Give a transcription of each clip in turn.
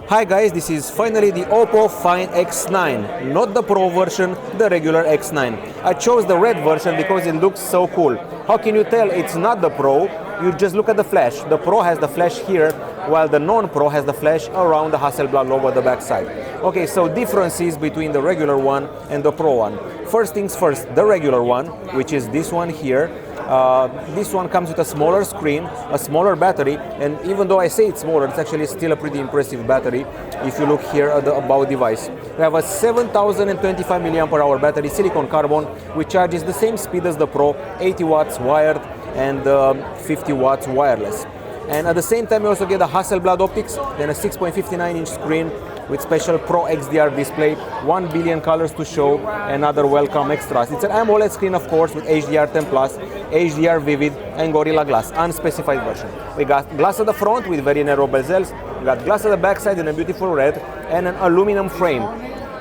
Hi guys, this is finally the Oppo Find X9, not the Pro version, the regular X9. I chose the red version because it looks so cool. How can you tell it's not the Pro? You just look at the flash. The Pro has the flash here, while the non-Pro has the flash around the Hasselblad logo at the back side. Okay, so differences between the regular one and the Pro one. First things first, the regular one, which is this one here. This one comes with a smaller screen, a smaller battery, and even though I say it's smaller, it's actually still a pretty impressive battery if you look here at the About device. We have a 7025 mAh battery, silicon carbon, which charges the same speed as the Pro, 80 watts wired and 50 watts wireless. And at the same time you also get a Hasselblad optics, then a 6.59-inch screen with special Pro XDR display, 1 billion colors to show, and other welcome extras. It's an AMOLED screen, of course, with HDR10+, HDR Vivid, and Gorilla Glass, unspecified version. We got glass at the front with very narrow bezels, we got glass at the backside in a beautiful red, and an aluminum frame.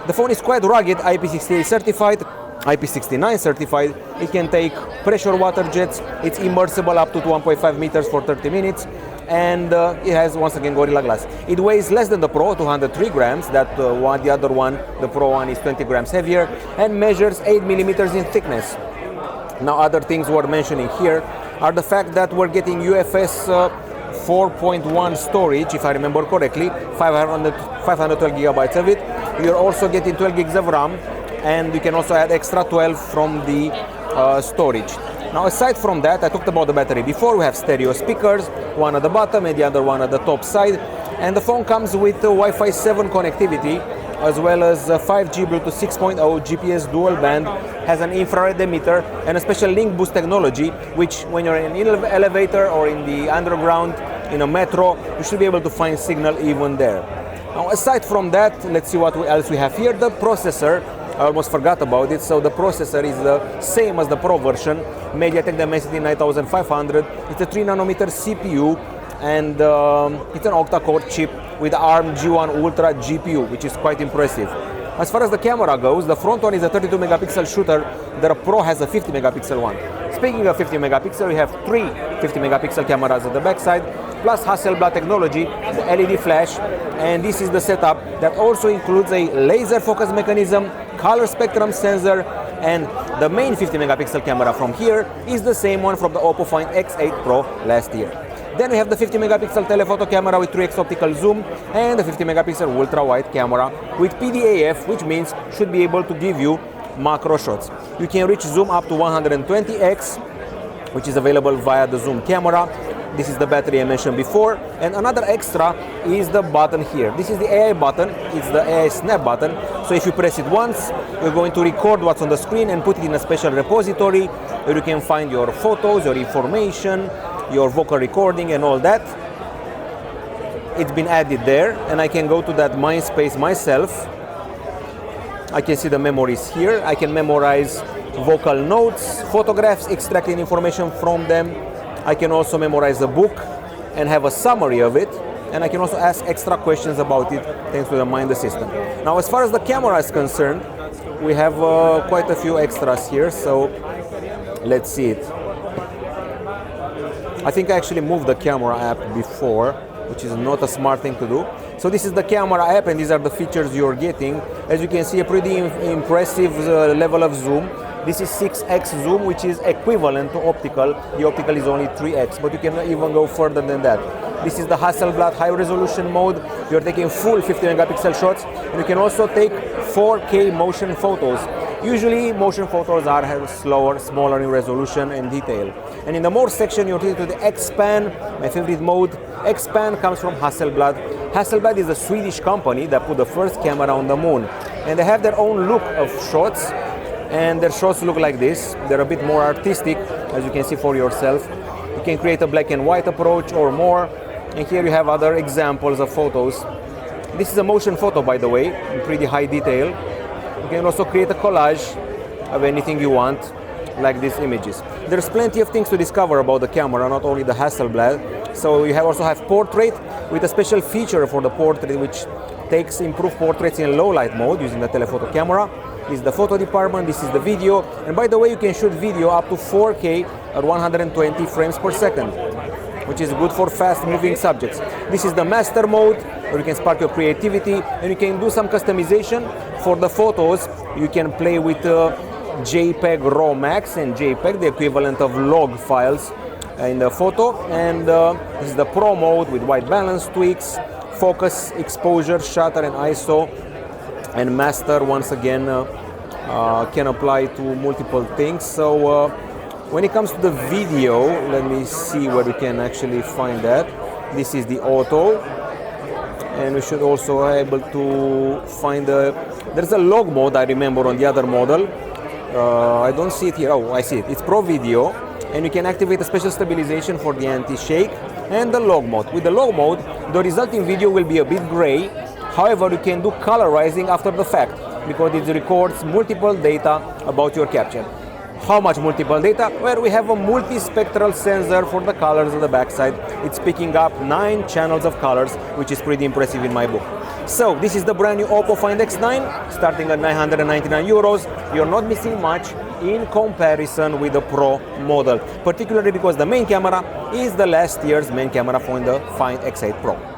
The phone is quite rugged, IP68 certified, IP69 certified. It can take pressure water jets, it's immersible up to 1.5 meters for 30 minutes, and it has once again Gorilla Glass. It weighs less than the Pro, 203 grams. The other one, the Pro one, is 20 grams heavier and measures 8 millimeters in thickness. Now, other things worth mentioning here are the fact that we're getting UFS 4.1 storage, if I remember correctly, 512 gigabytes of it. You're also getting 12 gigs of RAM, and you can also add extra 12 from the storage. Now, aside from that, I talked about the battery before. We have stereo speakers, one at the bottom and the other one at the top side. And the phone comes with Wi-Fi 7 connectivity, as well as 5G Bluetooth 6.0, GPS dual band, has an infrared emitter, and a special link boost technology, which when you're in an elevator or in the underground, in a metro, you should be able to find signal even there. Now, aside from that, let's see what else we have here. The processor, I almost forgot about it. So the processor is the same as the Pro version, MediaTek Dimensity 9500. It's a 3nm CPU, and it's an octa-core chip with ARM G1 Ultra GPU, which is quite impressive. As far as the camera goes, the front one is a 32 megapixel shooter. The Pro has a 50 megapixel one. Speaking of 50 megapixel, we have three 50 megapixel cameras at the backside, plus Hasselblad technology, the LED flash, and this is the setup that also includes a laser focus mechanism, color spectrum sensor, and the main 50 megapixel camera from here is the same one from the Oppo Find X8 Pro last year. Then we have the 50 megapixel telephoto camera with 3x optical zoom, and the 50 megapixel ultra wide camera with PDAF, which means should be able to give you macro shots. You can reach zoom up to 120x, which is available via the zoom camera. This is the battery I mentioned before, and another extra is the button here. This is the AI button, it's the AI snap button. So if you press it once, you're going to record what's on the screen and put it in a special repository where you can find your photos, your information, your vocal recording and all that. It's been added there, and I can go to that mind space myself. I can see the memories here. I can memorize vocal notes, photographs, extracting information from them. I can also memorize a book and have a summary of it, and I can also ask extra questions about it thanks to the Mind Assistant. Now, as far as the camera is concerned, we have quite a few extras here, so let's see it. I think I actually moved the camera app before, which is not a smart thing to do. So this is the camera app, and these are the features you're getting. As you can see, a pretty impressive level of zoom. This is 6x zoom, which is equivalent to optical. The optical is only 3x, but you can even go further than that. This is the Hasselblad high resolution mode. You're taking full 50 megapixel shots, and you can also take 4K motion photos. Usually motion photos are slower, smaller in resolution and detail. And in the more section, you're treated to the X-Pan, my favorite mode. X-Pan comes from Hasselblad. Hasselblad is a Swedish company that put the first camera on the moon. And they have their own look of shots, and their shots look like this. They're a bit more artistic, as you can see for yourself. You can create a black and white approach or more. And here you have other examples of photos. This is a motion photo, by the way, in pretty high detail. You can also create a collage of anything you want, like these images. There's plenty of things to discover about the camera, not only the Hasselblad. So you also have portrait with a special feature for the portrait, which takes improved portraits in low light mode using the telephoto camera. This is the photo department, this is the video. And by the way, you can shoot video up to 4K at 120 frames per second, which is good for fast moving subjects. This is the master mode. where you can spark your creativity and you can do some customization. For the photos, you can play with JPEG RAW Max and JPEG, the equivalent of log files in the photo. And this is the Pro mode with white balance tweaks, focus, exposure, shutter, and ISO. And master, once again, can apply to multiple things. So when it comes to the video, let me see where we can actually find that. This is the auto, and we should also be able to find there's a log mode, I remember, on the other model. I don't see it here. Oh, I see it. It's Pro Video, and you can activate a special stabilization for the anti-shake and the log mode. With the log mode, the resulting video will be a bit gray. However, you can do colorizing after the fact because it records multiple data about your capture. How much multiple data? Well, we have a multispectral sensor for the colors on the backside. It's picking up 9 channels of colors, which is pretty impressive in my book. So this is the brand new Oppo Find X9, starting at 999 euros. You're not missing much in comparison with the Pro model, particularly because the main camera is the last year's main camera from the Find X8 Pro.